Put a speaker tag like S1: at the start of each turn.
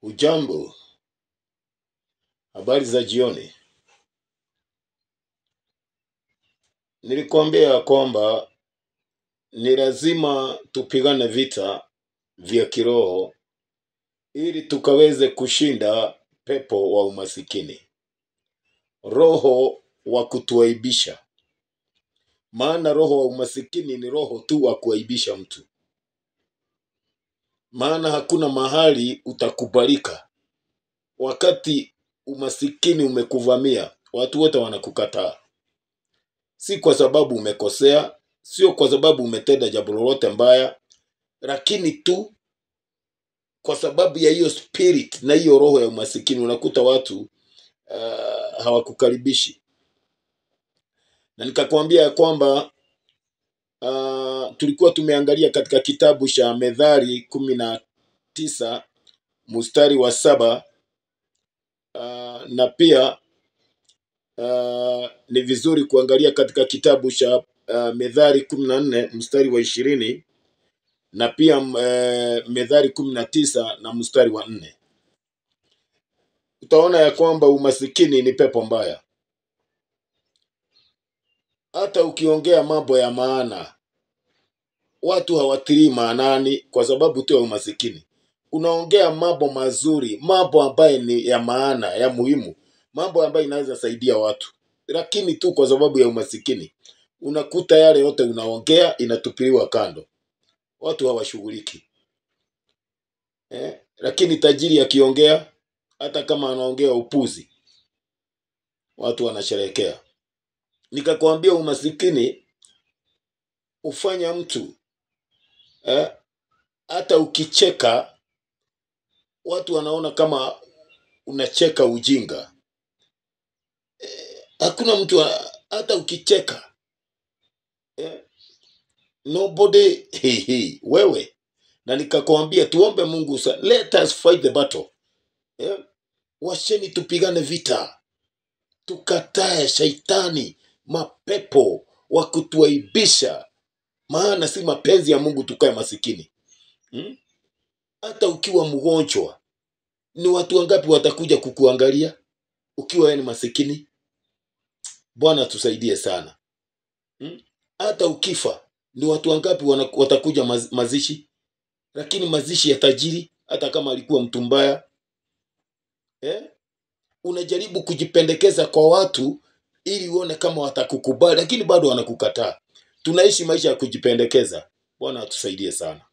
S1: Ujambo, habari za jioni. Nilikwambia kwamba ni lazima tupigane vita vya kiroho ili tukaweze kushinda pepo wa umasikini, roho wa kutuaibisha. Maana roho wa umasikini ni roho tu wa kuaibisha mtu. Maana hakuna mahali utakubalika. Wakati umasikini umekuvamia, watu wote wanakukataa. Si kwa sababu umekosea, sio kwa sababu umetenda jambo lolote mbaya, lakini tu kwa sababu ya hiyo spirit na hiyo roho ya umasikini unakuta watu hawakukaribishi. Na nikakwambia ya kwamba tulikuwa tumeangalia katika kitabu cha Methali 19 mstari wa 7, na pia ni vizuri kuangalia katika kitabu cha Methali 14 mstari wa 20, na pia Methali 19 na mstari wa 4. Utaona ya kwamba umasikini ni pepo mbaya. Hata ukiongea mambo ya maana, watu hawatilii maanani kwa sababu tu ya umasikini. Unaongea mambo mazuri, mambo ambayo ni ya maana, ya muhimu, mambo ambayo inaweza saidia watu, lakini tu kwa sababu ya umasikini unakuta yale yote unaongea inatupiliwa kando. Watu hawashughuliki. Lakini tajiri akiongea, hata kama anaongea upuzi, watu wanasherehekea. Nikakwambia umasikini ufanya mtu hata ukicheka watu wanaona kama unacheka ujinga. Hakuna mtu hata ukicheka nobody wewe. Na nikakwambia tuombe Mungu sana. Let us fight the battle. Washeni tupigane vita. Tukatae shaitani, mapepo wa kutuaibisha. Maana si mapenzi ya Mungu tukae masikini. Hata ukiwa mgonjwa, ni watu wangapi watakuja kukuangalia ukiwa wewe ni masikini? Bwana tusaidie sana. Hata ukifa, ni watu wangapi watakuja mazishi? Lakini mazishi ya tajiri, hata kama alikuwa mtu mbaya, unajaribu kujipendekeza kwa watu ili uone kama watakukubali, lakini bado wanakukataa. Tunaishi maisha ya kujipendekeza. Bwana atusaidie sana.